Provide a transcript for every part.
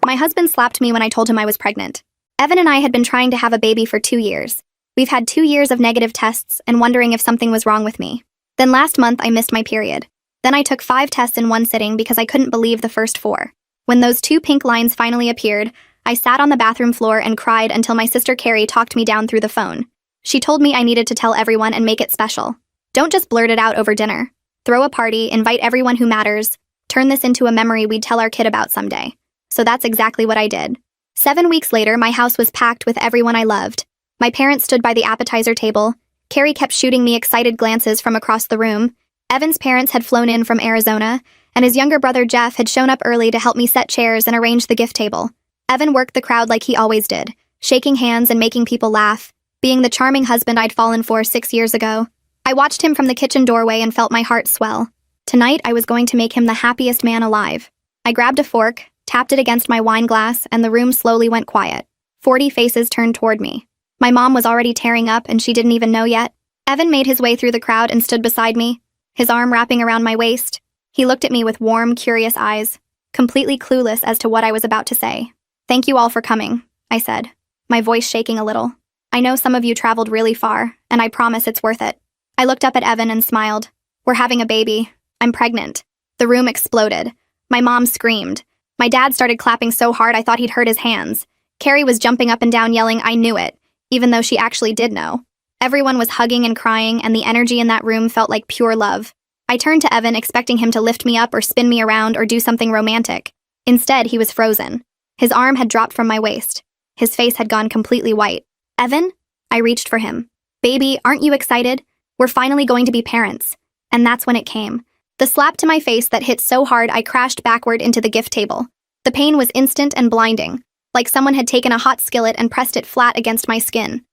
My husband slapped me when I told him I was pregnant. Evan and I had been trying to have a baby for 2 years. We've had 2 years of negative tests and wondering if something was wrong with me. Then last month I missed my period. Then I took 5 tests in one sitting because I couldn't believe the first 4. When those 2 pink lines finally appeared, I sat on the bathroom floor and cried until my sister Carrie talked me down through the phone. She told me I needed to tell everyone and make it special. Don't just blurt it out over dinner. Throw a party, invite everyone who matters. Turn this into a memory we'd tell our kid about someday. So that's exactly what I did. 7 weeks later, my house was packed with everyone I loved. My parents stood by the appetizer table. Carrie kept shooting me excited glances from across the room. Evan's parents had flown in from Arizona, and his younger brother Jeff had shown up early to help me set chairs and arrange the gift table. Evan worked the crowd like he always did, shaking hands and making people laugh, being the charming husband I'd fallen for 6 years ago. I watched him from the kitchen doorway and felt my heart swell. Tonight, I was going to make him the happiest man alive. I grabbed a fork, tapped it against my wine glass, and the room slowly went quiet. 40 faces turned toward me. My mom was already tearing up, and she didn't even know yet. Evan made his way through the crowd and stood beside me, his arm wrapping around my waist. He looked at me with warm, curious eyes, completely clueless as to what I was about to say. "Thank you all for coming," I said, my voice shaking a little. "I know some of you traveled really far, and I promise it's worth it." I looked up at Evan and smiled. "We're having a baby. I'm pregnant." The room exploded. My mom screamed. My dad started clapping so hard I thought he'd hurt his hands. Carrie was jumping up and down yelling, "I knew it," even though she actually did know. Everyone was hugging and crying, and the energy in that room felt like pure love. I turned to Evan, expecting him to lift me up or spin me around or do something romantic. Instead, he was frozen. His arm had dropped from my waist. His face had gone completely white. "Evan?" I reached for him. "Baby, aren't you excited? We're finally going to be parents." And that's when it came. The slap to my face that hit so hard I crashed backward into the gift table. The pain was instant and blinding, like someone had taken a hot skillet and pressed it flat against my skin.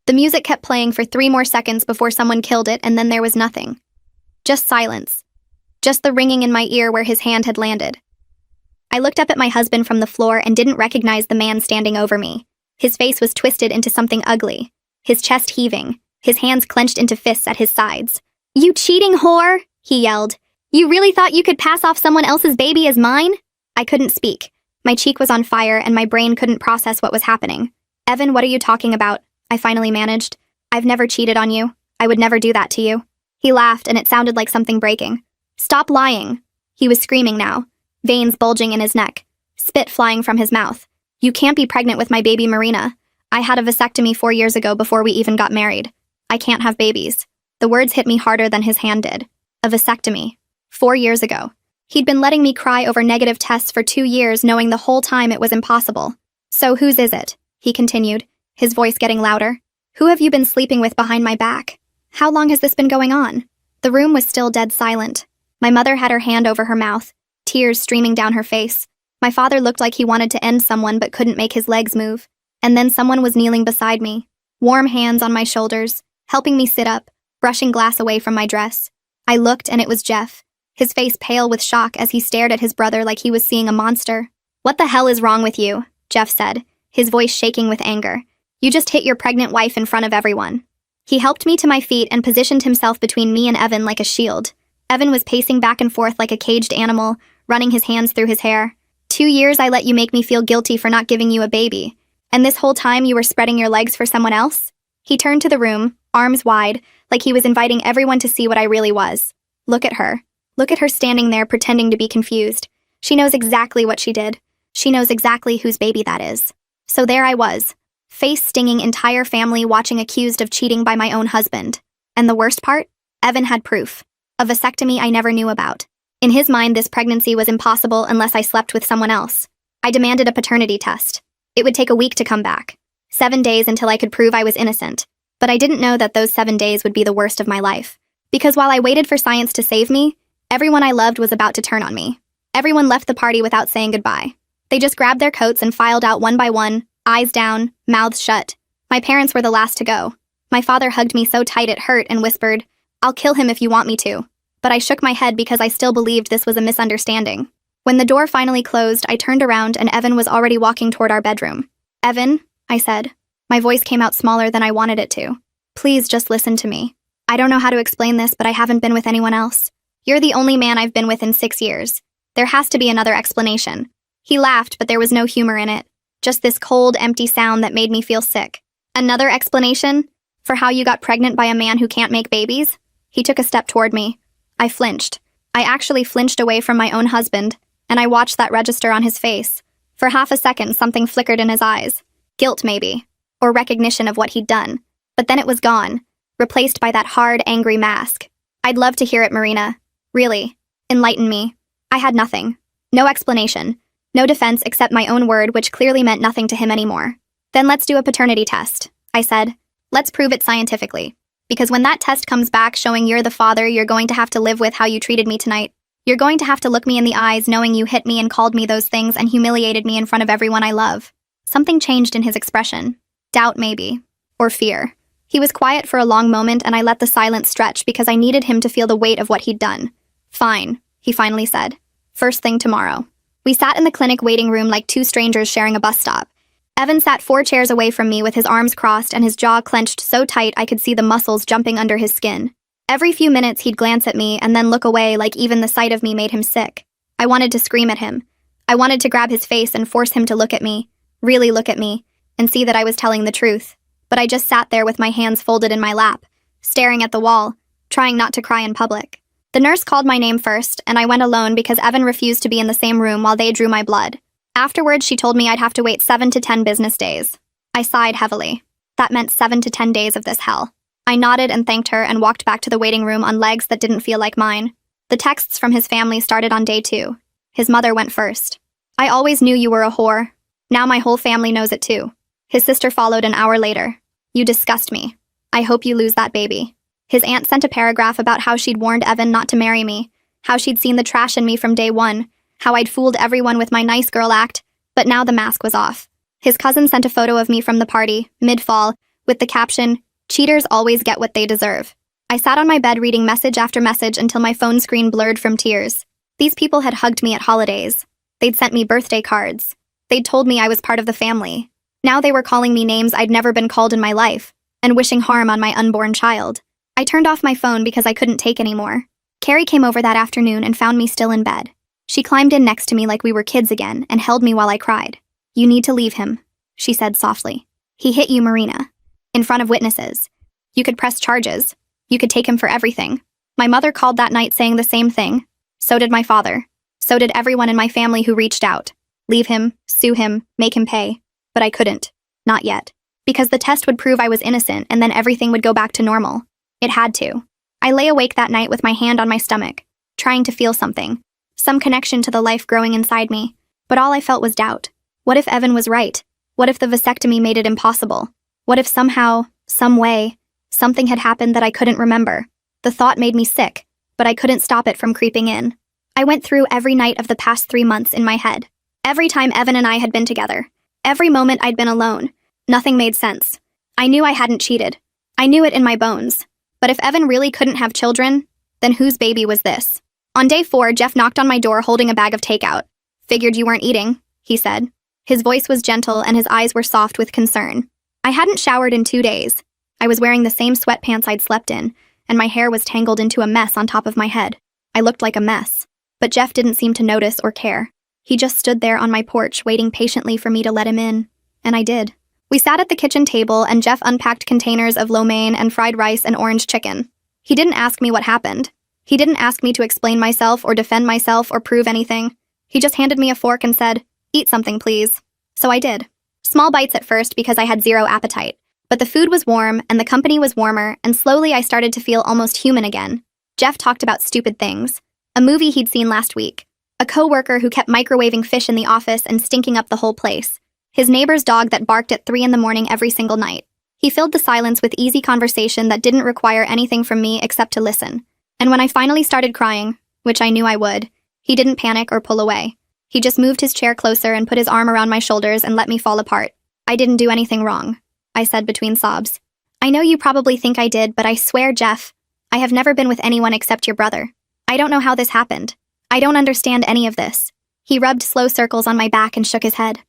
The music kept playing for 3 more seconds before someone killed it, and then there was nothing. Just silence. Just the ringing in my ear where his hand had landed. I looked up at my husband from the floor and didn't recognize the man standing over me. His face was twisted into something ugly, his chest heaving, his hands clenched into fists at his sides. "You cheating whore!" he yelled. "You really thought you could pass off someone else's baby as mine?" I couldn't speak. My cheek was on fire and my brain couldn't process what was happening. "Evan, what are you talking about?" I finally managed. "I've never cheated on you. I would never do that to you." He laughed and it sounded like something breaking. "Stop lying." He was screaming now, veins bulging in his neck, spit flying from his mouth. "You can't be pregnant with my baby Marina. I had a vasectomy 4 years ago before we even got married. I can't have babies." The words hit me harder than his hand did. A vasectomy. 4 years ago. He'd been letting me cry over negative tests for 2 years, knowing the whole time it was impossible. "So whose is it?" he continued, his voice getting louder. "Who have you been sleeping with behind my back? How long has this been going on?" The room was still dead silent. My mother had her hand over her mouth, tears streaming down her face. My father looked like he wanted to end someone but couldn't make his legs move. And then someone was kneeling beside me, warm hands on my shoulders, helping me sit up, brushing glass away from my dress. I looked and it was Jeff, his face pale with shock as he stared at his brother like he was seeing a monster. "What the hell is wrong with you?" Jeff said, his voice shaking with anger. "You just hit your pregnant wife in front of everyone." He helped me to my feet and positioned himself between me and Evan like a shield. Evan was pacing back and forth like a caged animal, running his hands through his hair. 2 years I let you make me feel guilty for not giving you a baby. And this whole time you were spreading your legs for someone else?" He turned to the room, arms wide, like he was inviting everyone to see what I really was. Look at her. Look at her standing there pretending to be confused. She knows exactly what she did. She knows exactly whose baby that is. So there I was, face-stinging entire family watching accused of cheating by my own husband. And the worst part? Evan had proof. A vasectomy I never knew about. In his mind, this pregnancy was impossible unless I slept with someone else. I demanded a paternity test. It would take a week to come back. 7 days until I could prove I was innocent. But I didn't know that those 7 days would be the worst of my life. Because while I waited for science to save me, everyone I loved was about to turn on me. Everyone left the party without saying goodbye. They just grabbed their coats and filed out one by one, eyes down, mouths shut. My parents were the last to go. My father hugged me so tight it hurt and whispered, "I'll kill him if you want me to." But I shook my head because I still believed this was a misunderstanding. When the door finally closed, I turned around and Evan was already walking toward our bedroom. "Evan," I said. My voice came out smaller than I wanted it to. "Please just listen to me. I don't know how to explain this, but I haven't been with anyone else. You're the only man I've been with in 6 years. There has to be another explanation." He laughed, but there was no humor in it. Just this cold, empty sound that made me feel sick. Another explanation? For how you got pregnant by a man who can't make babies? He took a step toward me. I flinched. I actually flinched away from my own husband, and I watched that register on his face. For half a second, something flickered in his eyes. Guilt, maybe. Or recognition of what he'd done. But then it was gone, replaced by that hard, angry mask. I'd love to hear it, Marina. Really. Enlighten me. I had nothing. No explanation. No defense except my own word, which clearly meant nothing to him anymore. Then let's do a paternity test, I said. Let's prove it scientifically. Because when that test comes back showing you're the father, you're going to have to live with how you treated me tonight. You're going to have to look me in the eyes knowing you hit me and called me those things and humiliated me in front of everyone I love. Something changed in his expression. Doubt, maybe. Or fear. He was quiet for a long moment, and I let the silence stretch because I needed him to feel the weight of what he'd done. Fine, he finally said. First thing tomorrow. We sat in the clinic waiting room like two strangers sharing a bus stop. Evan sat 4 chairs away from me with his arms crossed and his jaw clenched so tight I could see the muscles jumping under his skin. Every few minutes he'd glance at me and then look away like even the sight of me made him sick. I wanted to scream at him. I wanted to grab his face and force him to look at me, really look at me, and see that I was telling the truth. But I just sat there with my hands folded in my lap, staring at the wall, trying not to cry in public. The nurse called my name first, and I went alone because Evan refused to be in the same room while they drew my blood. Afterwards, she told me I'd have to wait 7 to 10 business days. I sighed heavily. That meant 7 to 10 days of this hell. I nodded and thanked her and walked back to the waiting room on legs that didn't feel like mine. The texts from his family started on day 2. His mother went first. I always knew you were a whore. Now my whole family knows it too. His sister followed an hour later. You disgust me. I hope you lose that baby. His aunt sent a paragraph about how she'd warned Evan not to marry me, how she'd seen the trash in me from day 1, how I'd fooled everyone with my nice girl act, but now the mask was off. His cousin sent a photo of me from the party, mid-fall, with the caption, "Cheaters always get what they deserve." I sat on my bed reading message after message until my phone screen blurred from tears. These people had hugged me at holidays. They'd sent me birthday cards. They'd told me I was part of the family. Now they were calling me names I'd never been called in my life, and wishing harm on my unborn child. I turned off my phone because I couldn't take anymore. Carrie came over that afternoon and found me still in bed. She climbed in next to me like we were kids again and held me while I cried. "You need to leave him," she said softly. "He hit you, Marina. In front of witnesses. You could press charges. You could take him for everything." My mother called that night saying the same thing. So did my father. So did everyone in my family who reached out. Leave him, sue him, make him pay. But I couldn't. Not yet. Because the test would prove I was innocent and then everything would go back to normal. It had to. I lay awake that night with my hand on my stomach, trying to feel something. Some connection to the life growing inside me. But all I felt was doubt. What if Evan was right? What if the vasectomy made it impossible? What if somehow, some way, something had happened that I couldn't remember? The thought made me sick, but I couldn't stop it from creeping in. I went through every night of the past 3 months in my head. Every time Evan and I had been together. Every moment I'd been alone. Nothing made sense. I knew I hadn't cheated. I knew it in my bones. But if Evan really couldn't have children, then whose baby was this? On day 4, Jeff knocked on my door holding a bag of takeout. "Figured you weren't eating," he said. His voice was gentle and his eyes were soft with concern. I hadn't showered in 2 days. I was wearing the same sweatpants I'd slept in, and my hair was tangled into a mess on top of my head. I looked like a mess. But Jeff didn't seem to notice or care. He just stood there on my porch waiting patiently for me to let him in. And I did. We sat at the kitchen table and Jeff unpacked containers of lo mein and fried rice and orange chicken. He didn't ask me what happened. He didn't ask me to explain myself or defend myself or prove anything. He just handed me a fork and said, "Eat something, please." So I did. Small bites at first because I had zero appetite. But the food was warm and the company was warmer, and slowly I started to feel almost human again. Jeff talked about stupid things. A movie he'd seen last week. A coworker who kept microwaving fish in the office and stinking up the whole place. His neighbor's dog that barked at 3 in the morning every single night. He filled the silence with easy conversation that didn't require anything from me except to listen. And when I finally started crying, which I knew I would, he didn't panic or pull away. He just moved his chair closer and put his arm around my shoulders and let me fall apart. "I didn't do anything wrong," I said between sobs. "I know you probably think I did, but I swear, Jeff, I have never been with anyone except your brother. I don't know how this happened. I don't understand any of this." He rubbed slow circles on my back and shook his head.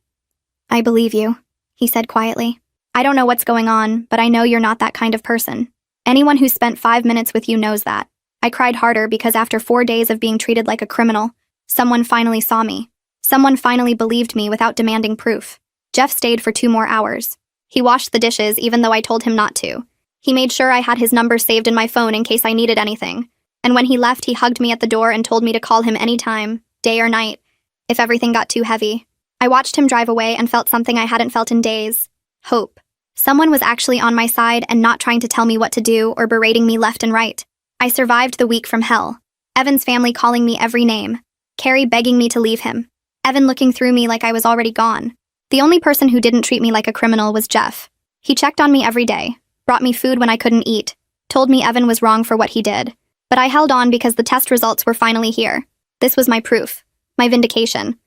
"I believe you," he said quietly. "I don't know what's going on, but I know you're not that kind of person. Anyone who spent 5 minutes with you knows that." I cried harder because after 4 days of being treated like a criminal, someone finally saw me. Someone finally believed me without demanding proof. Jeff stayed for 2 more hours. He washed the dishes even though I told him not to. He made sure I had his number saved in my phone in case I needed anything. And when he left, he hugged me at the door and told me to call him anytime, day or night, if everything got too heavy. I watched him drive away and felt something I hadn't felt in days. Hope. Someone was actually on my side and not trying to tell me what to do or berating me left and right. I survived the week from hell. Evan's family calling me every name. Carrie begging me to leave him. Evan looking through me like I was already gone. The only person who didn't treat me like a criminal was Jeff. He checked on me every day, brought me food when I couldn't eat, told me Evan was wrong for what he did. But I held on because the test results were finally here. This was my proof, my vindication.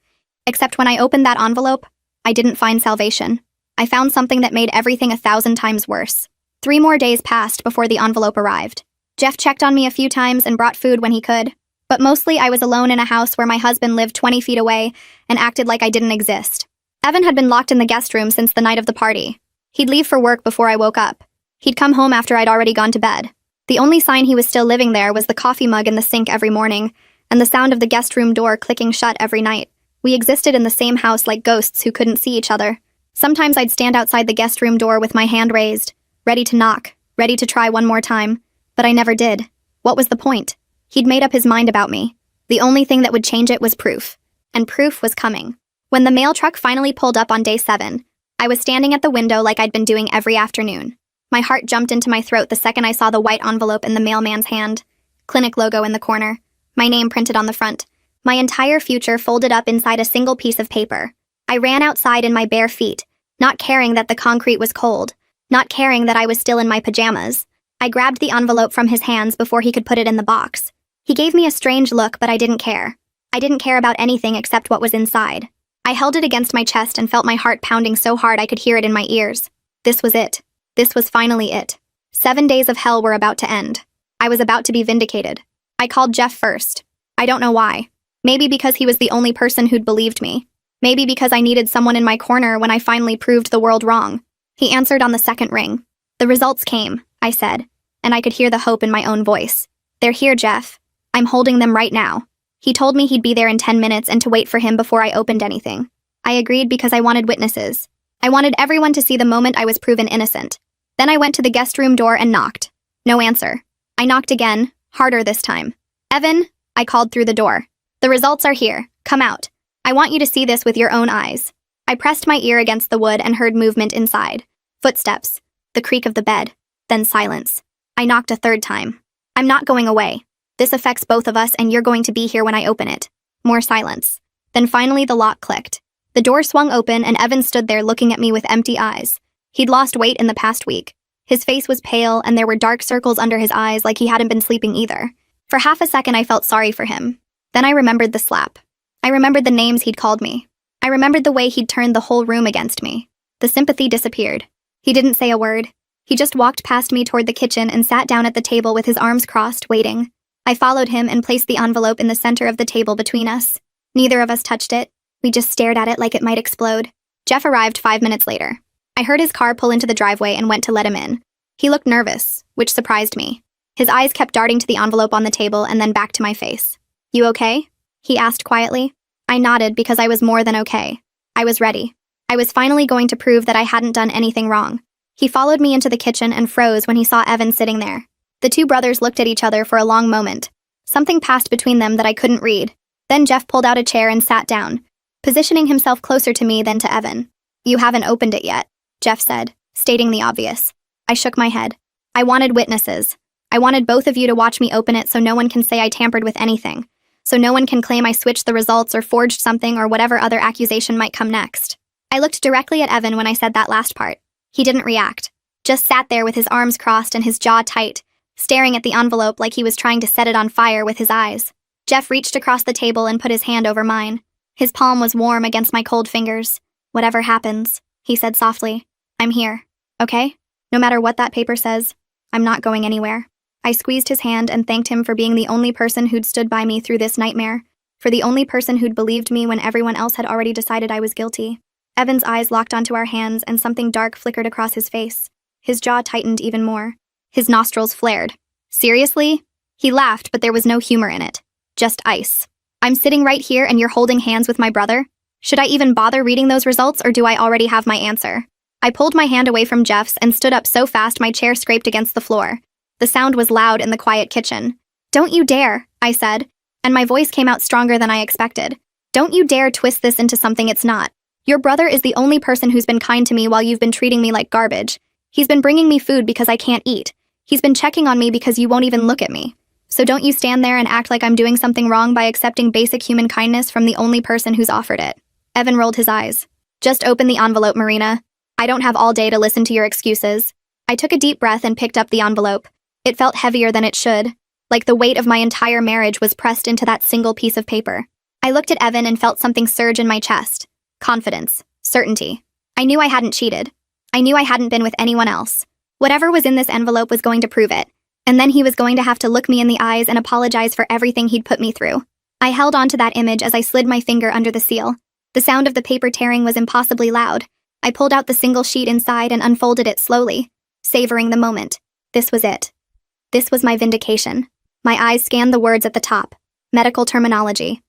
Except when I opened that envelope, I didn't find salvation. I found something that made everything 1,000 times worse. 3 more days passed before the envelope arrived. Jeff checked on me a few times and brought food when he could, but mostly I was alone in a house where my husband lived 20 feet away and acted like I didn't exist. Evan had been locked in the guest room since the night of the party. He'd leave for work before I woke up. He'd come home after I'd already gone to bed. The only sign he was still living there was the coffee mug in the sink every morning, and the sound of the guest room door clicking shut every night. We existed in the same house like ghosts who couldn't see each other. Sometimes I'd stand outside the guest room door with my hand raised, ready to knock, ready to try one more time, but I never did. What was the point? He'd made up his mind about me. The only thing that would change it was proof. And proof was coming. When the mail truck finally pulled up on day 7, I was standing at the window like I'd been doing every afternoon. My heart jumped into my throat the second I saw the white envelope in the mailman's hand. Clinic logo in the corner. My name printed on the front. My entire future folded up inside a single piece of paper. I ran outside in my bare feet, not caring that the concrete was cold, not caring that I was still in my pajamas. I grabbed the envelope from his hands before he could put it in the box. He gave me a strange look, but I didn't care. I didn't care about anything except what was inside. I held it against my chest and felt my heart pounding so hard I could hear it in my ears. This was it. This was finally it. 7 days of hell were about to end. I was about to be vindicated. I called Jeff first. I don't know why. Maybe because he was the only person who'd believed me. Maybe because I needed someone in my corner when I finally proved the world wrong. He answered on the second ring. The results came, I said, and I could hear the hope in my own voice. They're here, Jeff. I'm holding them right now. He told me he'd be there in 10 minutes and to wait for him before I opened anything. I agreed because I wanted witnesses. I wanted everyone to see the moment I was proven innocent. Then I went to the guest room door and knocked. No answer. I knocked again, harder this time. Evan, I called through the door. The results are here. Come out. I want you to see this with your own eyes. I pressed my ear against the wood and heard movement inside. Footsteps. The creak of the bed. Then silence. I knocked a third time. I'm not going away. This affects both of us and you're going to be here when I open it. More silence. Then finally the lock clicked. The door swung open and Evan stood there looking at me with empty eyes. He'd lost weight in the past week. His face was pale and there were dark circles under his eyes like he hadn't been sleeping either. For half a second I felt sorry for him. Then I remembered the slap. I remembered the names he'd called me. I remembered the way he'd turned the whole room against me. The sympathy disappeared. He didn't say a word. He just walked past me toward the kitchen and sat down at the table with his arms crossed, waiting. I followed him and placed the envelope in the center of the table between us. Neither of us touched it. We just stared at it like it might explode. Jeff arrived 5 minutes later. I heard his car pull into the driveway and went to let him in. He looked nervous, which surprised me. His eyes kept darting to the envelope on the table and then back to my face. You okay? He asked quietly. I nodded because I was more than okay. I was ready. I was finally going to prove that I hadn't done anything wrong. He followed me into the kitchen and froze when he saw Evan sitting there. The two brothers looked at each other for a long moment. Something passed between them that I couldn't read. Then Jeff pulled out a chair and sat down, positioning himself closer to me than to Evan. You haven't opened it yet, Jeff said, stating the obvious. I shook my head. I wanted witnesses. I wanted both of you to watch me open it so no one can say I tampered with anything. So no one can claim I switched the results or forged something or whatever other accusation might come next. I looked directly at Evan when I said that last part. He didn't react. Just sat there with his arms crossed and his jaw tight, staring at the envelope like he was trying to set it on fire with his eyes. Jeff reached across the table and put his hand over mine. His palm was warm against my cold fingers. Whatever happens, he said softly, I'm here, okay? No matter what that paper says, I'm not going anywhere. I squeezed his hand and thanked him for being the only person who'd stood by me through this nightmare, for the only person who'd believed me when everyone else had already decided I was guilty. Evan's eyes locked onto our hands and something dark flickered across his face. His jaw tightened even more. His nostrils flared. Seriously? He laughed, but there was no humor in it. Just ice. I'm sitting right here and you're holding hands with my brother? Should I even bother reading those results, or do I already have my answer? I pulled my hand away from Jeff's and stood up so fast my chair scraped against the floor. The sound was loud in the quiet kitchen. "Don't you dare," I said, and my voice came out stronger than I expected. "Don't you dare twist this into something it's not. Your brother is the only person who's been kind to me while you've been treating me like garbage. He's been bringing me food because I can't eat. He's been checking on me because you won't even look at me. So don't you stand there and act like I'm doing something wrong by accepting basic human kindness from the only person who's offered it." Evan rolled his eyes. "Just open the envelope, Marina. I don't have all day to listen to your excuses." I took a deep breath and picked up the envelope. It felt heavier than it should, like the weight of my entire marriage was pressed into that single piece of paper. I looked at Evan and felt something surge in my chest. Confidence. Certainty. I knew I hadn't cheated. I knew I hadn't been with anyone else. Whatever was in this envelope was going to prove it. And then he was going to have to look me in the eyes and apologize for everything he'd put me through. I held on to that image as I slid my finger under the seal. The sound of the paper tearing was impossibly loud. I pulled out the single sheet inside and unfolded it slowly, savoring the moment. This was it. This was my vindication. My eyes scanned the words at the top. Medical terminology.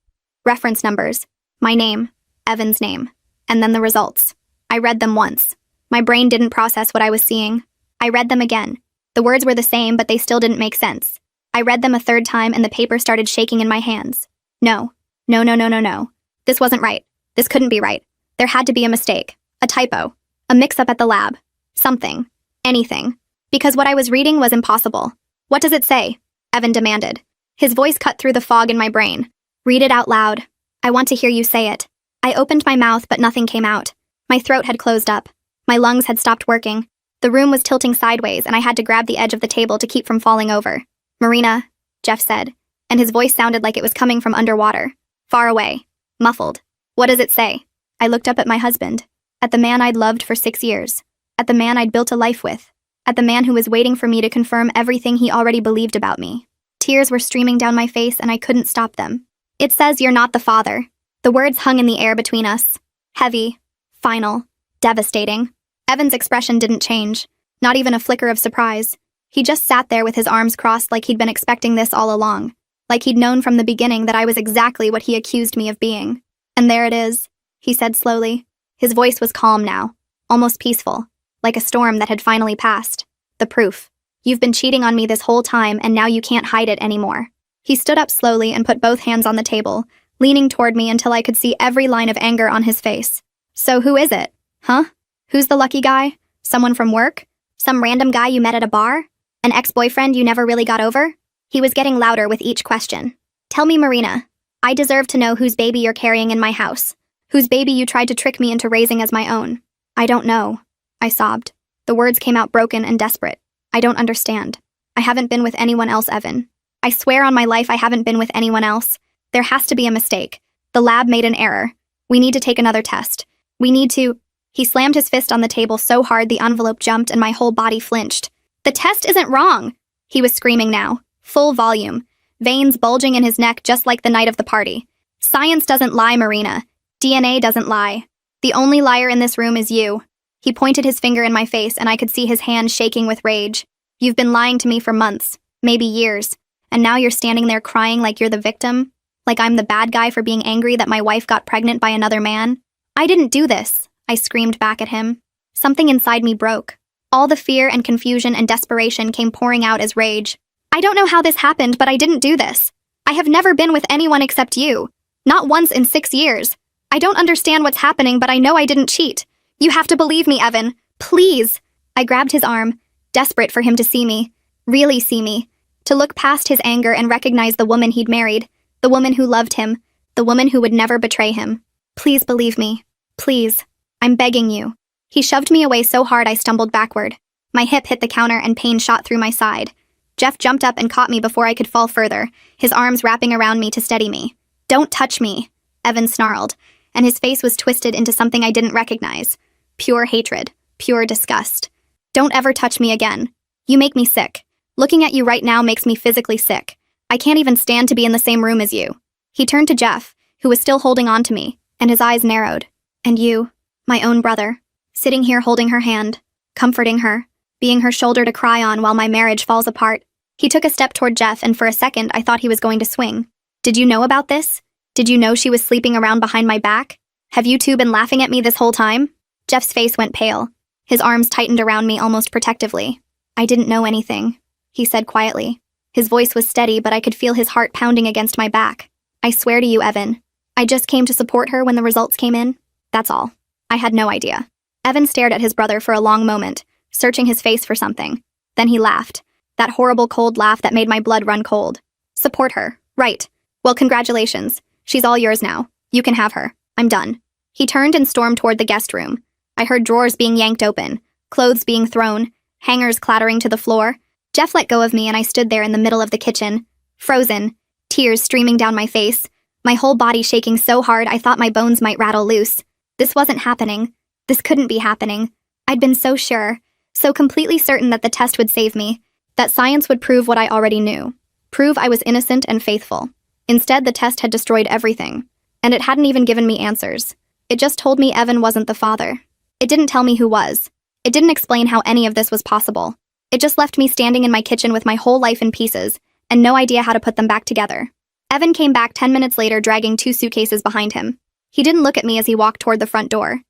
Reference numbers. My name. Evan's name. And then the results. I read them once. My brain didn't process what I was seeing. I read them again. The words were the same, but they still didn't make sense. I read them a third time and the paper started shaking in my hands. No. No, no, no, no, no. This wasn't right. This couldn't be right. There had to be a mistake. A typo. A mix-up at the lab. Something. Anything. Because what I was reading was impossible. "What does it say?" Evan demanded. His voice cut through the fog in my brain. "Read it out loud. I want to hear you say it." I opened my mouth, but nothing came out. My throat had closed up. My lungs had stopped working. The room was tilting sideways, and I had to grab the edge of the table to keep from falling over. "Marina," Jeff said, and his voice sounded like it was coming from underwater. Far away. Muffled. "What does it say?" I looked up at my husband. At the man I'd loved for 6 years. At the man I'd built a life with. At the man who was waiting for me to confirm everything he already believed about me. Tears were streaming down my face and I couldn't stop them. "It says you're not the father." The words hung in the air between us. Heavy. Final. Devastating. Evan's expression didn't change. Not even a flicker of surprise. He just sat there with his arms crossed like he'd been expecting this all along. Like he'd known from the beginning that I was exactly what he accused me of being. "And there it is," he said slowly. His voice was calm now. Almost peaceful. Like a storm that had finally passed. "The proof. You've been cheating on me this whole time and now you can't hide it anymore." He stood up slowly and put both hands on the table, leaning toward me until I could see every line of anger on his face. "So who is it? Huh? Who's the lucky guy? Someone from work? Some random guy you met at a bar? An ex-boyfriend you never really got over?" He was getting louder with each question. "Tell me, Marina. I deserve to know whose baby you're carrying in my house. Whose baby you tried to trick me into raising as my own." "I don't know," I sobbed. The words came out broken and desperate. "I don't understand. I haven't been with anyone else, Evan. I swear on my life I haven't been with anyone else. There has to be a mistake. The lab made an error. We need to take another test. We need to—" He slammed his fist on the table so hard the envelope jumped and my whole body flinched. "The test isn't wrong!" He was screaming now, full volume, veins bulging in his neck just like the night of the party. "Science doesn't lie, Marina. DNA doesn't lie. The only liar in this room is you." He pointed his finger in my face and I could see his hand shaking with rage. "You've been lying to me for months, maybe years, and now you're standing there crying like you're the victim? Like I'm the bad guy for being angry that my wife got pregnant by another man? I didn't do this," I screamed back at him. Something inside me broke. All the fear and confusion and desperation came pouring out as rage. "I don't know how this happened, but I didn't do this. I have never been with anyone except you. Not once in 6 years. I don't understand what's happening, but I know I didn't cheat. You have to believe me, Evan. Please." I grabbed his arm, desperate for him to see me. Really see me. To look past his anger and recognize the woman he'd married. The woman who loved him. The woman who would never betray him. "Please believe me. Please. I'm begging you." He shoved me away so hard I stumbled backward. My hip hit the counter and pain shot through my side. Jeff jumped up and caught me before I could fall further, his arms wrapping around me to steady me. "Don't touch me," Evan snarled, and his face was twisted into something I didn't recognize. Pure hatred. Pure disgust. "Don't ever touch me again. You make me sick. Looking at you right now makes me physically sick. I can't even stand to be in the same room as you." He turned to Jeff, who was still holding on to me, and his eyes narrowed. "And you, my own brother, sitting here holding her hand, comforting her, being her shoulder to cry on while my marriage falls apart." He took a step toward Jeff, and for a second I thought he was going to swing. "Did you know about this? Did you know she was sleeping around behind my back? Have you two been laughing at me this whole time? Jeff's face went pale. His arms tightened around me almost protectively. I didn't know anything, he said quietly. His voice was steady, but I could feel his heart pounding against my back. I swear to you, Evan, I just came to support her when the results came in. That's all. I had no idea. Evan stared at his brother for a long moment, searching his face for something. Then he laughed. That horrible cold laugh that made my blood run cold. Support her. Right. Well, congratulations. She's all yours now. You can have her. I'm done. He turned and stormed toward the guest room. I heard drawers being yanked open, clothes being thrown, hangers clattering to the floor. Jeff let go of me and I stood there in the middle of the kitchen, frozen, tears streaming down my face, my whole body shaking so hard I thought my bones might rattle loose. This wasn't happening. This couldn't be happening. I'd been so sure, so completely certain that the test would save me, that science would prove what I already knew, prove I was innocent and faithful. Instead, the test had destroyed everything, and it hadn't even given me answers. It just told me Evan wasn't the father. It didn't tell me who was. It didn't explain how any of this was possible. It just left me standing in my kitchen with my whole life in pieces, and no idea how to put them back together. Evan came back 10 minutes later dragging 2 suitcases behind him. He didn't look at me as he walked toward the front door.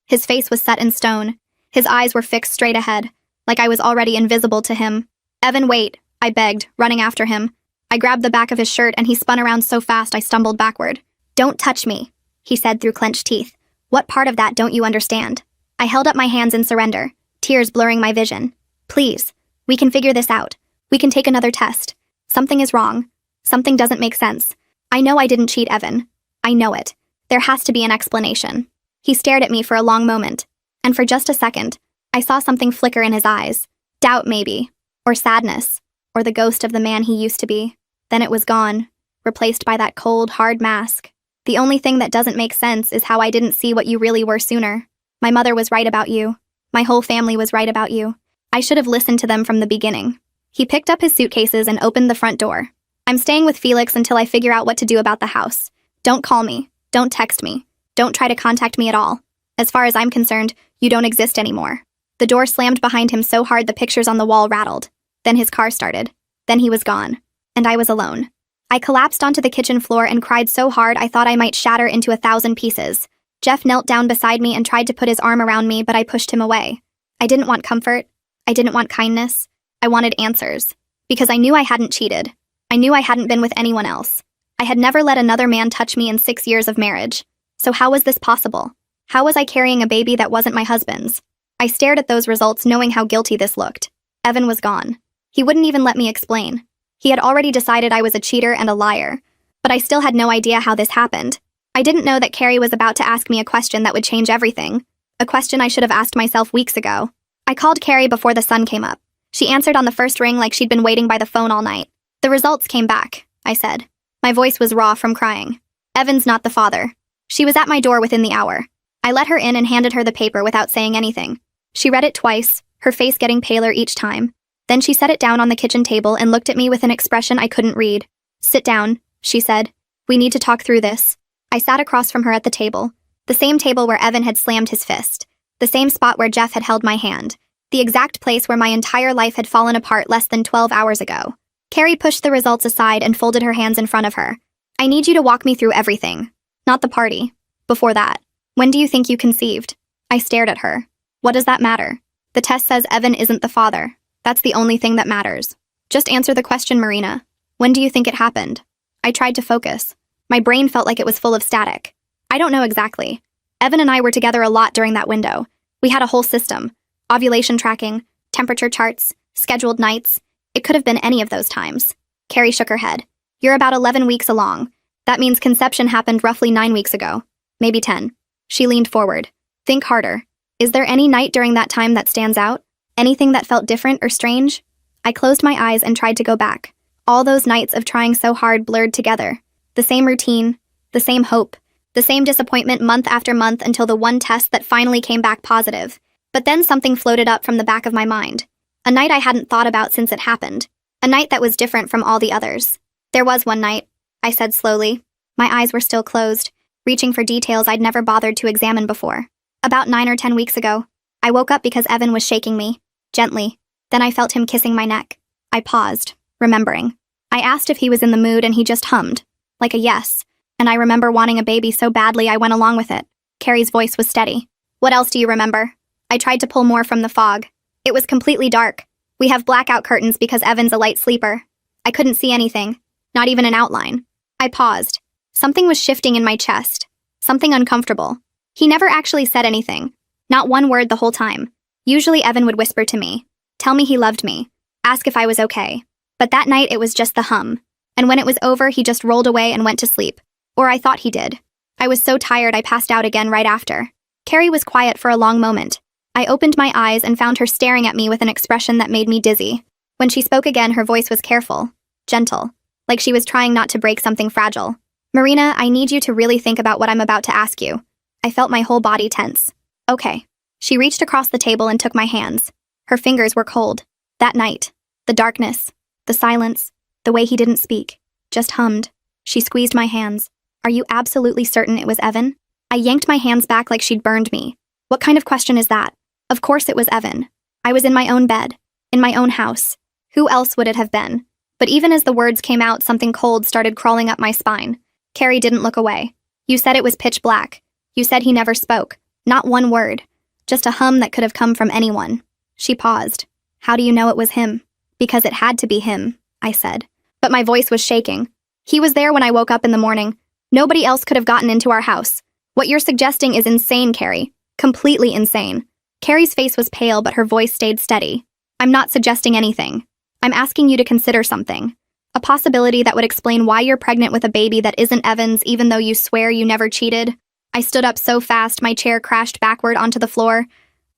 His face was set in stone. His eyes were fixed straight ahead, like I was already invisible to him. Evan, wait, I begged, running after him. I grabbed the back of his shirt and he spun around so fast I stumbled backward. Don't touch me, he said through clenched teeth. What part of that don't you understand? I held up my hands in surrender, tears blurring my vision. Please, we can figure this out. We can take another test. Something is wrong. Something doesn't make sense. I know I didn't cheat Evan. I know it. There has to be an explanation. He stared at me for a long moment, and for just a second, I saw something flicker in his eyes. Doubt, maybe, or sadness, or the ghost of the man he used to be. Then it was gone, replaced by that cold, hard mask. The only thing that doesn't make sense is how I didn't see what you really were sooner. My mother was right about you. My whole family was right about you. I should have listened to them from the beginning. He picked up his suitcases and opened the front door. I'm staying with Felix until I figure out what to do about the house. Don't call me. Don't text me. Don't try to contact me at all. As far as I'm concerned, you don't exist anymore. The door slammed behind him so hard the pictures on the wall rattled. Then his car started. Then he was gone. And I was alone. I collapsed onto the kitchen floor and cried so hard I thought I might shatter into 1,000 pieces. Jeff knelt down beside me and tried to put his arm around me, but I pushed him away. I didn't want comfort. I didn't want kindness. I wanted answers. Because I knew I hadn't cheated. I knew I hadn't been with anyone else. I had never let another man touch me in 6 years of marriage. So how was this possible? How was I carrying a baby that wasn't my husband's? I stared at those results knowing how guilty this looked. Evan was gone. He wouldn't even let me explain. He had already decided I was a cheater and a liar. But I still had no idea how this happened. I didn't know that Carrie was about to ask me a question that would change everything. A question I should have asked myself weeks ago. I called Carrie before the sun came up. She answered on the first ring like she'd been waiting by the phone all night. The results came back, I said. My voice was raw from crying. Evan's not the father. She was at my door within the hour. I let her in and handed her the paper without saying anything. She read it twice, her face getting paler each time. Then she set it down on the kitchen table and looked at me with an expression I couldn't read. Sit down, she said. We need to talk through this. I sat across from her at the table. The same table where Evan had slammed his fist. The same spot where Jeff had held my hand. The exact place where my entire life had fallen apart less than 12 hours ago. Carrie pushed the results aside and folded her hands in front of her. I need you to walk me through everything. Not the party. Before that. When do you think you conceived? I stared at her. What does that matter? The test says Evan isn't the father. That's the only thing that matters. Just answer the question, Marina. When do you think it happened? I tried to focus. My brain felt like it was full of static. I don't know exactly. Evan and I were together a lot during that window. We had a whole system. Ovulation tracking, temperature charts, scheduled nights. It could have been any of those times. Carrie shook her head. You're about 11 weeks along. That means conception happened roughly 9 weeks ago. Maybe 10. She leaned forward. Think harder. Is there any night during that time that stands out? Anything that felt different or strange? I closed my eyes and tried to go back. All those nights of trying so hard blurred together. The same routine, the same hope, the same disappointment month after month until the one test that finally came back positive. But then something floated up from the back of my mind. A night I hadn't thought about since it happened. A night that was different from all the others. There was one night, I said slowly. My eyes were still closed, reaching for details I'd never bothered to examine before. About 9 or 10 weeks ago, I woke up because Evan was shaking me, gently. Then I felt him kissing my neck. I paused, remembering. I asked if he was in the mood and he just hummed, like a yes, and I remember wanting a baby so badly I went along with it. Carrie's voice was steady. What else do you remember? I tried to pull more from the fog. It was completely dark. We have blackout curtains because Evan's a light sleeper. I couldn't see anything, not even an outline. I paused. Something was shifting in my chest. Something uncomfortable. He never actually said anything. Not one word the whole time. Usually Evan would whisper to me, tell me he loved me, ask if I was okay. But that night it was just the hum. And when it was over, he just rolled away and went to sleep. Or I thought he did. I was so tired I passed out again right after. Carrie was quiet for a long moment. I opened my eyes and found her staring at me with an expression that made me dizzy. When she spoke again, her voice was careful, gentle, like she was trying not to break something fragile. Marina, I need you to really think about what I'm about to ask you. I felt my whole body tense. Okay. She reached across the table and took my hands. Her fingers were cold. That night, the darkness, the silence, the way he didn't speak, just hummed. She squeezed my hands. Are you absolutely certain it was Evan? I yanked my hands back like she'd burned me. What kind of question is that? Of course it was Evan. I was in my own bed, in my own house. Who else would it have been? But even as the words came out, something cold started crawling up my spine. Carrie didn't look away. You said it was pitch black. You said he never spoke. Not one word. Just a hum that could have come from anyone. She paused. How do you know it was him? Because it had to be him, I said. But my voice was shaking. He was there when I woke up in the morning. Nobody else could have gotten into our house. What you're suggesting is insane, Carrie. Completely insane. Carrie's face was pale, but her voice stayed steady. I'm not suggesting anything. I'm asking you to consider something. A possibility that would explain why you're pregnant with a baby that isn't Evan's, even though you swear you never cheated. I stood up so fast, my chair crashed backward onto the floor.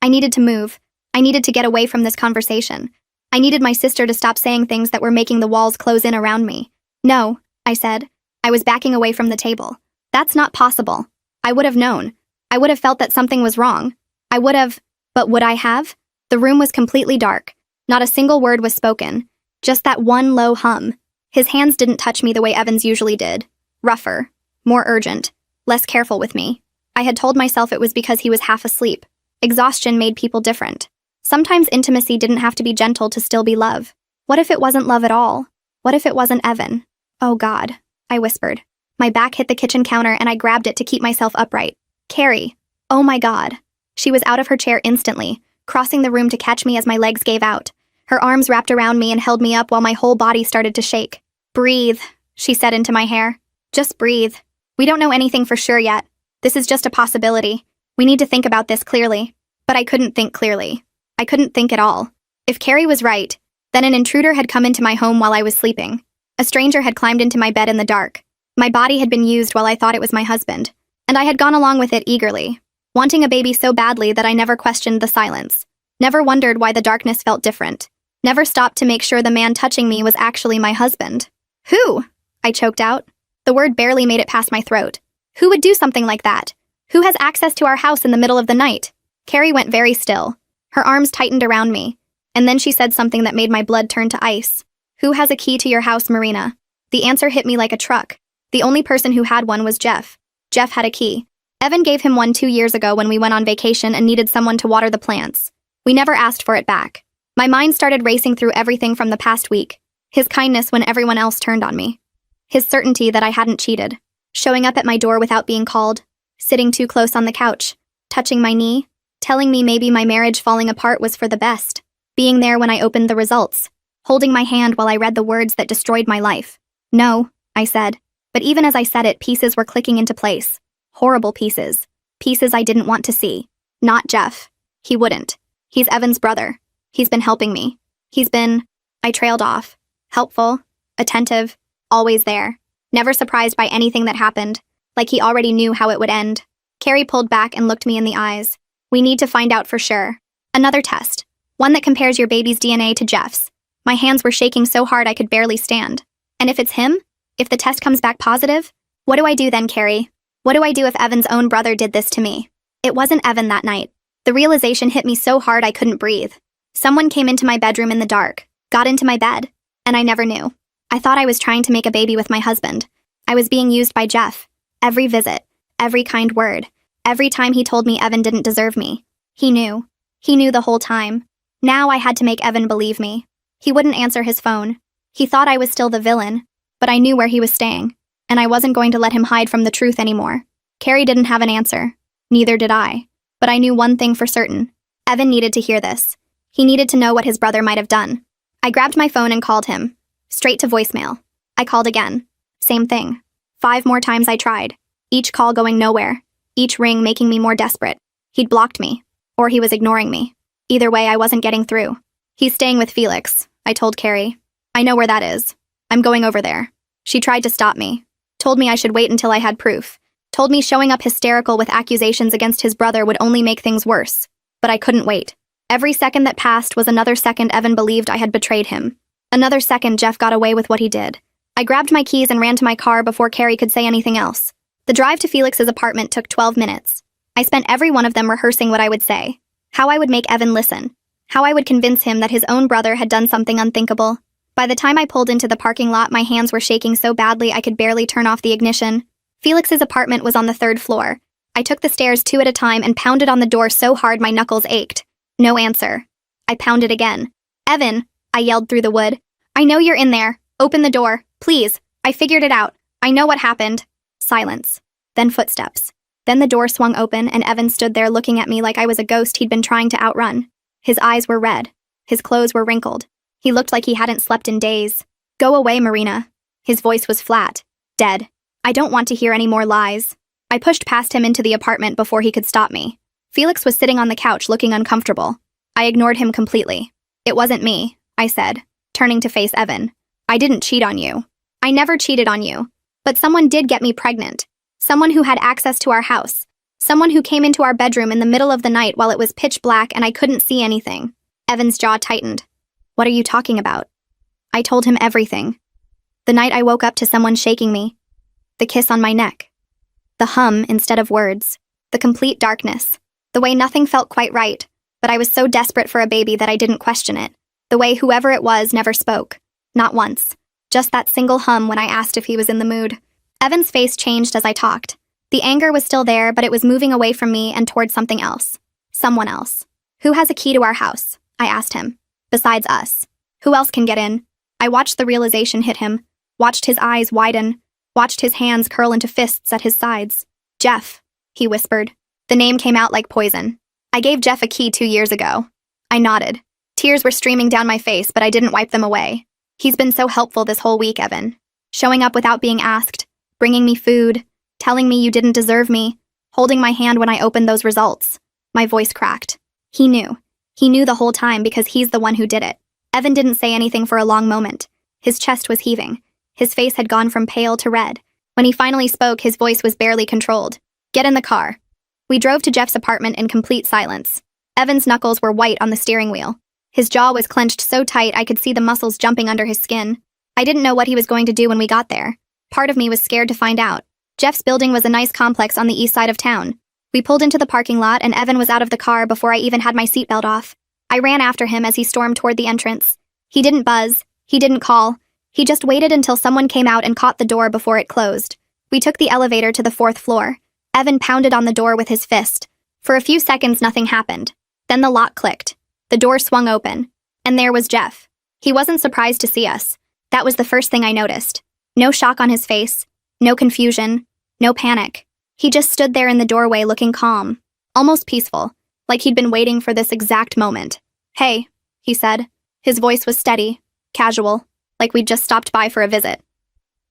I needed to move. I needed to get away from this conversation. I needed my sister to stop saying things that were making the walls close in around me. No, I said. I was backing away from the table. That's not possible. I would have known. I would have felt that something was wrong. I would have, but would I have? The room was completely dark. Not a single word was spoken. Just that one low hum. His hands didn't touch me the way Evans usually did. Rougher. More urgent. Less careful with me. I had told myself it was because he was half asleep. Exhaustion made people different. Sometimes intimacy didn't have to be gentle to still be love. What if it wasn't love at all? What if it wasn't Evan? Oh God, I whispered. My back hit the kitchen counter and I grabbed it to keep myself upright. Carrie. Oh my God. She was out of her chair instantly, crossing the room to catch me as my legs gave out. Her arms wrapped around me and held me up while my whole body started to shake. Breathe, she said into my hair. Just breathe. We don't know anything for sure yet. This is just a possibility. We need to think about this clearly. But I couldn't think clearly. I couldn't think at all. If Carrie was right, then an intruder had come into my home while I was sleeping. A stranger had climbed into my bed in the dark. My body had been used while I thought it was my husband. And I had gone along with it eagerly, wanting a baby so badly that I never questioned the silence. Never wondered why the darkness felt different. Never stopped to make sure the man touching me was actually my husband. Who? I choked out. The word barely made it past my throat. Who would do something like that? Who has access to our house in the middle of the night? Carrie went very still. Her arms tightened around me. And then she said something that made my blood turn to ice. Who has a key to your house, Marina? The answer hit me like a truck. The only person who had one was Jeff. Jeff had a key. Evan gave him one 2 years ago when we went on vacation and needed someone to water the plants. We never asked for it back. My mind started racing through everything from the past week. His kindness when everyone else turned on me. His certainty that I hadn't cheated. Showing up at my door without being called. Sitting too close on the couch. Touching my knee. Telling me maybe my marriage falling apart was for the best. Being there when I opened the results. Holding my hand while I read the words that destroyed my life. No, I said. But even as I said it, pieces were clicking into place. Horrible pieces. Pieces I didn't want to see. Not Jeff. He wouldn't. He's Evan's brother. He's been helping me. He's been... I trailed off. Helpful. Attentive. Always there. Never surprised by anything that happened. Like he already knew how it would end. Carrie pulled back and looked me in the eyes. We need to find out for sure. Another test. One that compares your baby's DNA to Jeff's. My hands were shaking so hard I could barely stand. And if it's him? If the test comes back positive? What do I do then, Carrie? What do I do if Evan's own brother did this to me? It wasn't Evan that night. The realization hit me so hard I couldn't breathe. Someone came into my bedroom in the dark, got into my bed, and I never knew. I thought I was trying to make a baby with my husband. I was being used by Jeff. Every visit, every kind word, every time he told me Evan didn't deserve me. He knew. He knew the whole time. Now I had to make Evan believe me. He wouldn't answer his phone. He thought I was still the villain, but I knew where he was staying, and I wasn't going to let him hide from the truth anymore. Carrie didn't have an answer. Neither did I. But I knew one thing for certain. Evan needed to hear this. He needed to know what his brother might have done. I grabbed my phone and called him. Straight to voicemail. I called again. Same thing. 5 more times I tried. Each call going nowhere. Each ring making me more desperate. He'd blocked me. Or he was ignoring me. Either way, I wasn't getting through. He's staying with Felix, I told Carrie. I know where that is. I'm going over there. She tried to stop me. Told me I should wait until I had proof. Told me showing up hysterical with accusations against his brother would only make things worse. But I couldn't wait. Every second that passed was another second Evan believed I had betrayed him. Another second Jeff got away with what he did. I grabbed my keys and ran to my car before Carrie could say anything else. The drive to Felix's apartment took 12 minutes. I spent every one of them rehearsing what I would say. How I would make Evan listen. How I would convince him that his own brother had done something unthinkable. By the time I pulled into the parking lot, my hands were shaking so badly I could barely turn off the ignition. Felix's apartment was on the 3rd floor. I took the stairs 2 at a time and pounded on the door so hard my knuckles ached. No answer. I pounded again. Evan, I yelled through the wood. I know you're in there. Open the door, please. I figured it out. I know what happened. Silence. Then footsteps. Then the door swung open and Evan stood there looking at me like I was a ghost he'd been trying to outrun. His eyes were red. His clothes were wrinkled. He looked like he hadn't slept in days. Go away, Marina. His voice was flat. Dead. I don't want to hear any more lies. I pushed past him into the apartment before he could stop me. Felix was sitting on the couch looking uncomfortable. I ignored him completely. It wasn't me, I said, turning to face Evan. I didn't cheat on you. I never cheated on you. But someone did get me pregnant. Someone who had access to our house. Someone who came into our bedroom in the middle of the night while it was pitch black and I couldn't see anything. Evan's jaw tightened. What are you talking about? I told him everything. The night I woke up to someone shaking me. The kiss on my neck. The hum instead of words. The complete darkness. The way nothing felt quite right, but I was so desperate for a baby that I didn't question it. The way whoever it was never spoke. Not once. Just that single hum when I asked if he was in the mood. Evan's face changed as I talked. The anger was still there, but it was moving away from me and towards something else. Someone else. Who has a key to our house? I asked him. Besides us. Who else can get in? I watched the realization hit him. Watched his eyes widen. Watched his hands curl into fists at his sides. Jeff, he whispered. The name came out like poison. I gave Jeff a key 2 years ago. I nodded. Tears were streaming down my face, but I didn't wipe them away. He's been so helpful this whole week, Evan. Showing up without being asked, bringing me food, telling me you didn't deserve me, holding my hand when I opened those results. My voice cracked. He knew. He knew the whole time because he's the one who did it. Evan didn't say anything for a long moment. His chest was heaving. His face had gone from pale to red. When he finally spoke, his voice was barely controlled. Get in the car. We drove to Jeff's apartment in complete silence. Evan's knuckles were white on the steering wheel. His jaw was clenched so tight I could see the muscles jumping under his skin. I didn't know what he was going to do when we got there. Part of me was scared to find out. Jeff's building was a nice complex on the east side of town. We pulled into the parking lot and Evan was out of the car before I even had my seatbelt off. I ran after him as he stormed toward the entrance. He didn't buzz. He didn't call. He just waited until someone came out and caught the door before it closed. We took the elevator to the 4th floor. Evan pounded on the door with his fist. For a few seconds, nothing happened. Then the lock clicked. The door swung open. And there was Jeff. He wasn't surprised to see us. That was the first thing I noticed. No shock on his face. No confusion. No panic. He just stood there in the doorway looking calm. Almost peaceful. Like he'd been waiting for this exact moment. Hey, he said. His voice was steady. Casual. Like we'd just stopped by for a visit.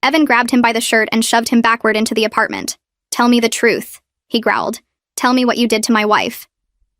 Evan grabbed him by the shirt and shoved him backward into the apartment. Tell me the truth, he growled. Tell me what you did to my wife.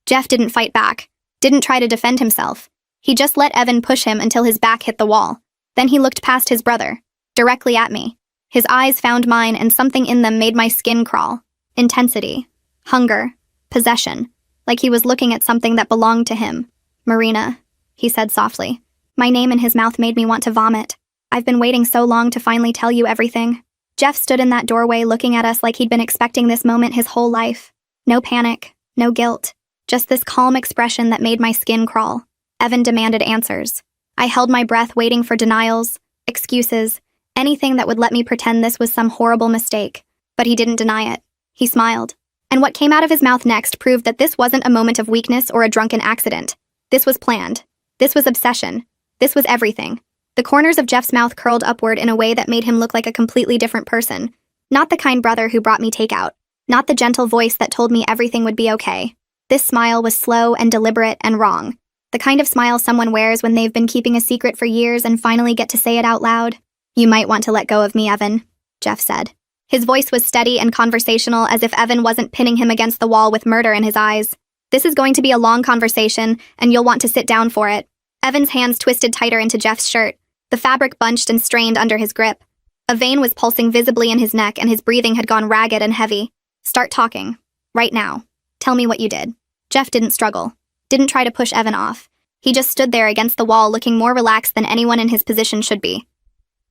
Jeff didn't fight back. Didn't try to defend himself. He just let Evan push him until his back hit the wall. Then he looked past his brother. Directly at me. His eyes found mine and something in them made my skin crawl. Intensity. Hunger. Possession. Like he was looking at something that belonged to him. Marina, he said softly. My name in his mouth made me want to vomit. I've been waiting so long to finally tell you everything. Jeff stood in that doorway looking at us like he'd been expecting this moment his whole life. No panic, no guilt. Just this calm expression that made my skin crawl. Evan demanded answers. I held my breath waiting for denials, excuses, anything that would let me pretend this was some horrible mistake. But he didn't deny it. He smiled. And what came out of his mouth next proved that this wasn't a moment of weakness or a drunken accident. This was planned. This was obsession. This was everything. The corners of Jeff's mouth curled upward in a way that made him look like a completely different person. Not the kind brother who brought me takeout. not the gentle voice that told me everything would be okay. This smile was slow and deliberate and wrong. The kind of smile someone wears when they've been keeping a secret for years and finally get to say it out loud. "You might want to let go of me, Evan," Jeff said. His voice was steady and conversational, as if Evan wasn't pinning him against the wall with murder in his eyes. "This is going to be a long conversation, and you'll want to sit down for it." Evan's hands twisted tighter into Jeff's shirt. The fabric bunched and strained under his grip. A vein was pulsing visibly in his neck, and his breathing had gone ragged and heavy. "Start talking. Right now. Tell me what you did." Jeff didn't struggle. Didn't try to push Evan off. He just stood there against the wall, looking more relaxed than anyone in his position should be.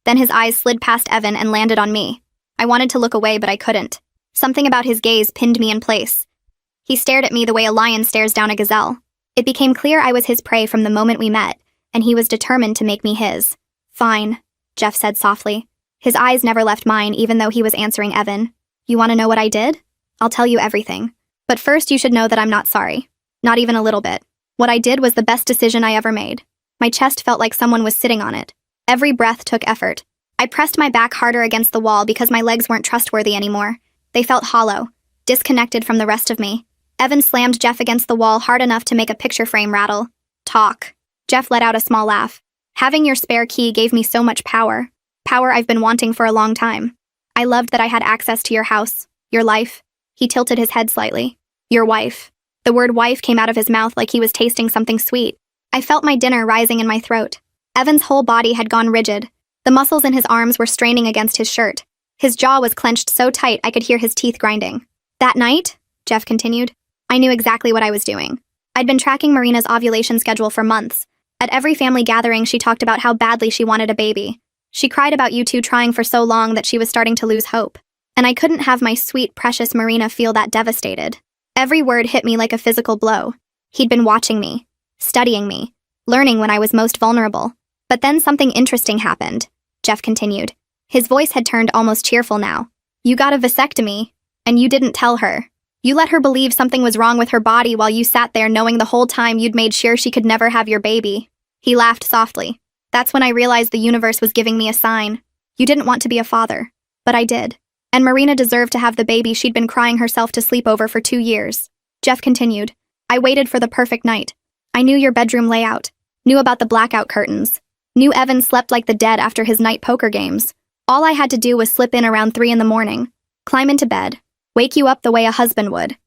Then his eyes slid past Evan and landed on me. I wanted to look away, but I couldn't. Something about his gaze pinned me in place. He stared at me the way a lion stares down a gazelle. It became clear I was his prey from the moment we met, and he was determined to make me his. "Fine," Jeff said softly. His eyes never left mine, even though he was answering Evan. "You want to know what I did? I'll tell you everything. But first you should know that I'm not sorry. Not even a little bit. What I did was the best decision I ever made." My chest felt like someone was sitting on it. Every breath took effort. I pressed my back harder against the wall because my legs weren't trustworthy anymore. They felt hollow, disconnected from the rest of me. Evan slammed Jeff against the wall hard enough to make a picture frame rattle. "Talk." Jeff let out a small laugh. "Having your spare key gave me so much power. Power I've been wanting for a long time. I loved that I had access to your house, your life." He tilted his head slightly. "Your wife." The word wife came out of his mouth like he was tasting something sweet. I felt my dinner rising in my throat. Evan's whole body had gone rigid. The muscles in his arms were straining against his shirt. His jaw was clenched so tight I could hear his teeth grinding. "That night," Jeff continued, "I knew exactly what I was doing. I'd been tracking Marina's ovulation schedule for months. At every family gathering, she talked about how badly she wanted a baby. She cried about you two trying for so long that she was starting to lose hope. And I couldn't have my sweet, precious Marina feel that devastated." Every word hit me like a physical blow. He'd been watching me, studying me, learning when I was most vulnerable. But then something interesting happened, Jeff continued. His voice had turned almost cheerful now. "You got a vasectomy, and you didn't tell her. You let her believe something was wrong with her body while you sat there knowing the whole time you'd made sure she could never have your baby." He laughed softly. "That's when I realized the universe was giving me a sign. You didn't want to be a father, but I did. And Marina deserved to have the baby she'd been crying herself to sleep over for 2 years. Jeff continued. "I waited for the perfect night. I knew your bedroom layout, knew about the blackout curtains, knew Evan slept like the dead after his night poker games. All I had to do was slip in around 3 in the morning, climb into bed, wake you up the way a husband would."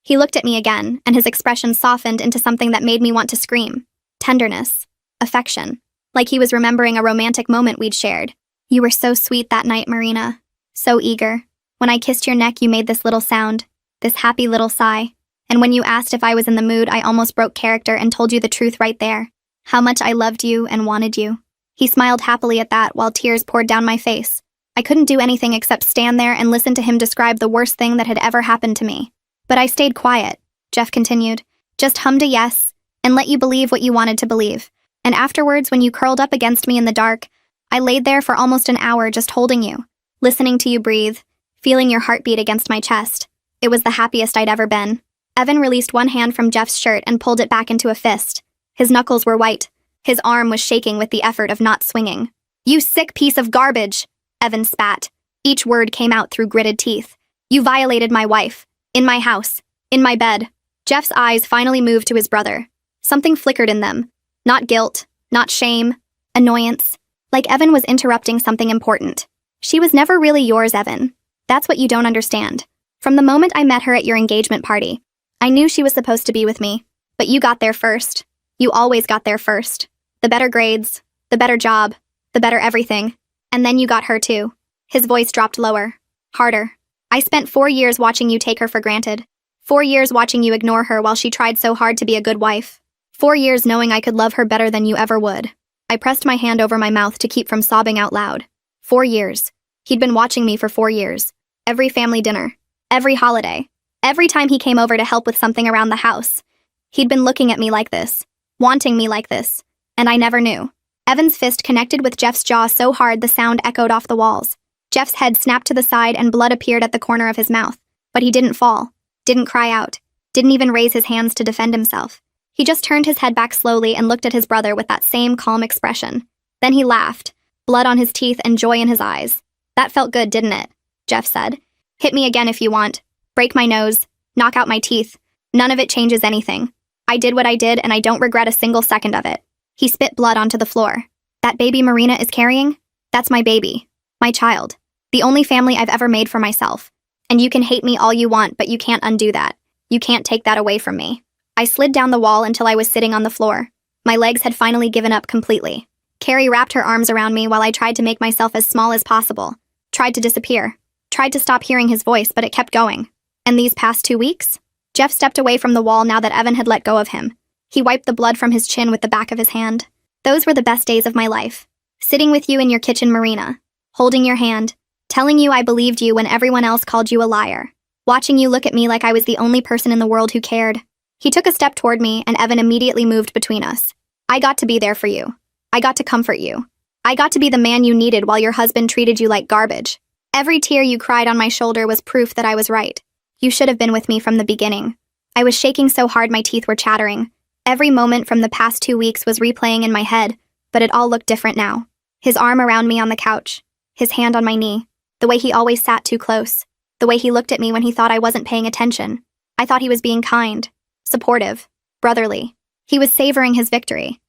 He looked at me again, and his expression softened into something that made me want to scream. Tenderness. Affection. Like he was remembering a romantic moment we'd shared. "You were so sweet that night, Marina. So eager. When I kissed your neck, you made this little sound, this happy little sigh. And when you asked if I was in the mood, I almost broke character and told you the truth right there. How much I loved you and wanted you." He smiled happily at that while tears poured down my face. I couldn't do anything except stand there and listen to him describe the worst thing that had ever happened to me. "But I stayed quiet," Jeff continued. "Just hummed a yes, and let you believe what you wanted to believe. And afterwards, when you curled up against me in the dark, I laid there for almost an hour just holding you, listening to you breathe, feeling your heartbeat against my chest. It was the happiest I'd ever been." Evan released one hand from Jeff's shirt and pulled it back into a fist. His knuckles were white. His arm was shaking with the effort of not swinging. "You sick piece of garbage," Evan spat. Each word came out through gritted teeth. "You violated my wife. In my house. In my bed." Jeff's eyes finally moved to his brother. Something flickered in them. Not guilt, not shame, annoyance. Like Evan was interrupting something important. "She was never really yours, Evan. That's what you don't understand. From the moment I met her at your engagement party, I knew she was supposed to be with me. But you got there first. You always got there first. The better grades, the better job, the better everything. And then you got her too." His voice dropped lower, harder. "I spent 4 years watching you take her for granted. 4 years watching you ignore her while she tried so hard to be a good wife. 4 years knowing I could love her better than you ever would." I pressed my hand over my mouth to keep from sobbing out loud. 4 years. He'd been watching me for 4 years. Every family dinner. Every holiday. Every time he came over to help with something around the house. He'd been looking at me like this. Wanting me like this. And I never knew. Evan's fist connected with Jeff's jaw so hard the sound echoed off the walls. Jeff's head snapped to the side and blood appeared at the corner of his mouth. But he didn't fall. Didn't cry out. Didn't even raise his hands to defend himself. He just turned his head back slowly and looked at his brother with that same calm expression. Then he laughed, blood on his teeth and joy in his eyes. "That felt good, didn't it?" Jeff said. "Hit me again if you want." break my nose, knock out my teeth. None of it changes anything. I did what I did, and I don't regret a single second of it. He spit blood onto the floor. That baby Marina is carrying? That's my baby. My child. The only family I've ever made for myself. And you can hate me all you want, but you can't undo that. You can't take that away from me. I slid down the wall until I was sitting on the floor. My legs had finally given up completely. Carrie wrapped her arms around me while I tried to make myself as small as possible. Tried to disappear. Tried to stop hearing his voice, but it kept going. And these past 2 weeks? Jeff stepped away from the wall now that Evan had let go of him. He wiped the blood from his chin with the back of his hand. Those were the best days of my life. Sitting with you in your kitchen, Marina. Holding your hand. Telling you I believed you when everyone else called you a liar. Watching you look at me like I was the only person in the world who cared. He took a step toward me, and Evan immediately moved between us. I got to be there for you. I got to comfort you. I got to be the man you needed while your husband treated you like garbage. Every tear you cried on my shoulder was proof that I was right. You should have been with me from the beginning. I was shaking so hard my teeth were chattering. Every moment from the past 2 weeks was replaying in my head, but it all looked different now. His arm around me on the couch. His hand on my knee. The way he always sat too close. The way he looked at me when he thought I wasn't paying attention. I thought he was being kind, supportive, brotherly. He was savoring his victory.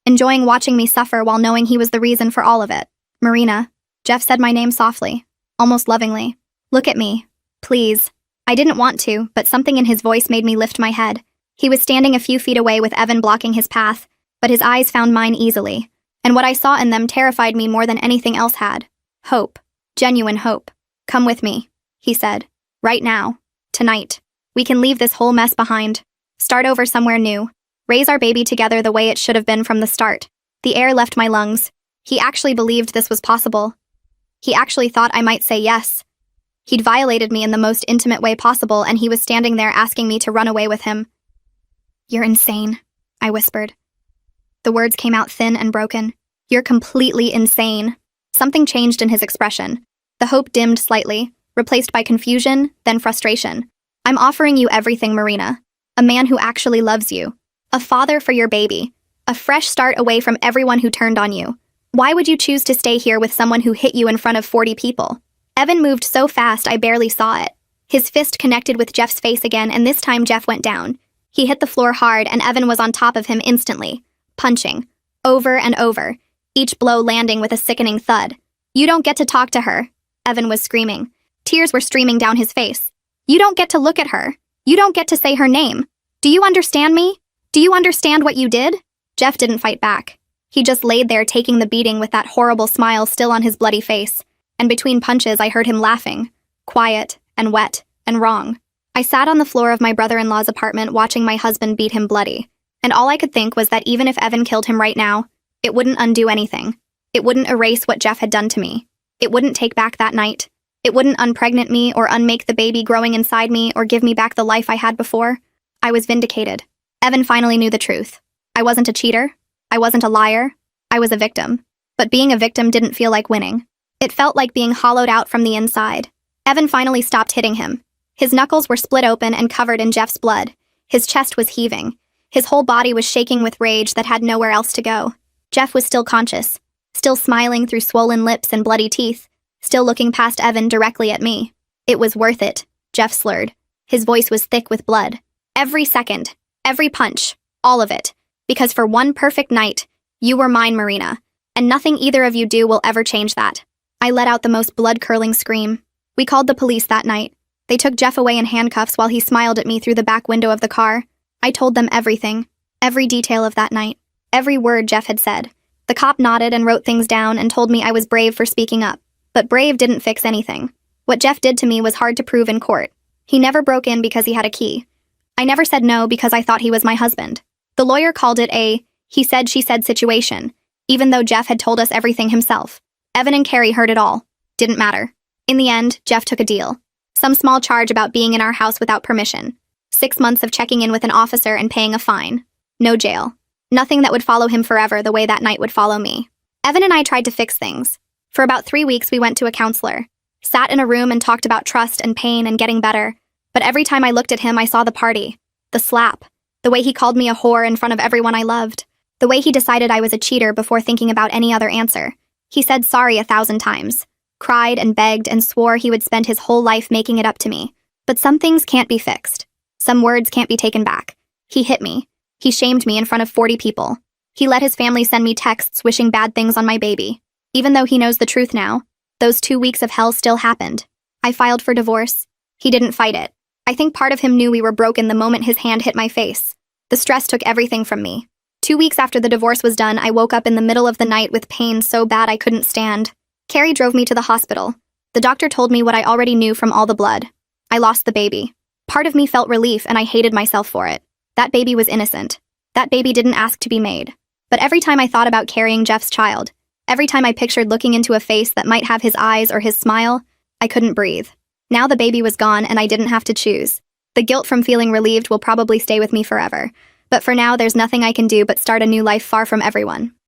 Enjoying watching me suffer while knowing he was the reason for all of it. Marina. Jeff said my name softly, almost lovingly. Look at me. Please. I didn't want to, but something in his voice made me lift my head. He was standing a few feet away with Evan blocking his path, but his eyes found mine easily, and what I saw in them terrified me more than anything else had. Hope. Genuine hope. Come with me, he said. Right now. Tonight. We can leave this whole mess behind. Start over somewhere new. Raise our baby together the way it should have been from the start. The air left my lungs. He actually believed this was possible. He actually thought I might say yes. He'd violated me in the most intimate way possible, and he was standing there asking me to run away with him. You're insane, I whispered. The words came out thin and broken. You're completely insane. Something changed in his expression. The hope dimmed slightly, replaced by confusion, then frustration. I'm offering you everything, Marina. A man who actually loves you. A father for your baby. A fresh start away from everyone who turned on you. Why would you choose to stay here with someone who hit you in front of 40 people? Evan moved so fast I barely saw it. His fist connected with Jeff's face again, and this time Jeff went down. He hit the floor hard, and Evan was on top of him instantly, punching, over and over, each blow landing with a sickening thud. You don't get to talk to her, Evan was screaming. Tears were streaming down his face. You don't get to look at her. You don't get to say her name. Do you understand me? Do you understand what you did? Jeff didn't fight back. He just laid there taking the beating with that horrible smile still on his bloody face. And between punches I heard him laughing, quiet and wet and wrong. I sat on the floor of my brother-in-law's apartment watching my husband beat him bloody, and all I could think was that even if Evan killed him right now, it wouldn't undo anything. It wouldn't erase what Jeff had done to me. It wouldn't take back that night. It wouldn't unpregnant me or unmake the baby growing inside me or give me back the life I had before. I was vindicated. Evan finally knew the truth. I wasn't a cheater. I wasn't a liar. I was a victim. But being a victim didn't feel like winning. It felt like being hollowed out from the inside. Evan finally stopped hitting him. His knuckles were split open and covered in Jeff's blood. His chest was heaving. His whole body was shaking with rage that had nowhere else to go. Jeff was still conscious, still smiling through swollen lips and bloody teeth, still looking past Evan directly at me. It was worth it, Jeff slurred. His voice was thick with blood. Every second, every punch, all of it. Because for one perfect night, you were mine, Marina, and nothing either of you do will ever change that. I let out the most blood-curdling scream. We called the police that night. They took Jeff away in handcuffs while he smiled at me through the back window of the car. I told them everything, every detail of that night, every word Jeff had said. The cop nodded and wrote things down and told me I was brave for speaking up. But brave didn't fix anything. What Jeff did to me was hard to prove in court. He never broke in because he had a key. I never said no because I thought he was my husband. The lawyer called it a he said, she said situation, even though Jeff had told us everything himself. Evan and Carrie heard it all. Didn't matter. In the end, Jeff took a deal. Some small charge about being in our house without permission. 6 months of checking in with an officer and paying a fine. No jail. Nothing that would follow him forever the way that night would follow me. Evan and I tried to fix things. For about 3 weeks we went to a counselor. Sat in a room and talked about trust and pain and getting better. But every time I looked at him I saw the party. The slap. The way he called me a whore in front of everyone I loved. The way he decided I was a cheater before thinking about any other answer. He said sorry 1,000 times. Cried and begged and swore he would spend his whole life making it up to me. But some things can't be fixed. Some words can't be taken back. He hit me. He shamed me in front of 40 people. He let his family send me texts wishing bad things on my baby. Even though he knows the truth now, those 2 weeks of hell still happened. I filed for divorce. He didn't fight it. I think part of him knew we were broken the moment his hand hit my face. The stress took everything from me. 2 weeks after the divorce was done, I woke up in the middle of the night with pain so bad I couldn't stand. Carrie drove me to the hospital. The doctor told me what I already knew from all the blood. I lost the baby. Part of me felt relief and I hated myself for it. That baby was innocent. That baby didn't ask to be made. But every time I thought about carrying Jeff's child, every time I pictured looking into a face that might have his eyes or his smile, I couldn't breathe. Now the baby was gone and I didn't have to choose. The guilt from feeling relieved will probably stay with me forever. But for now, there's nothing I can do but start a new life far from everyone.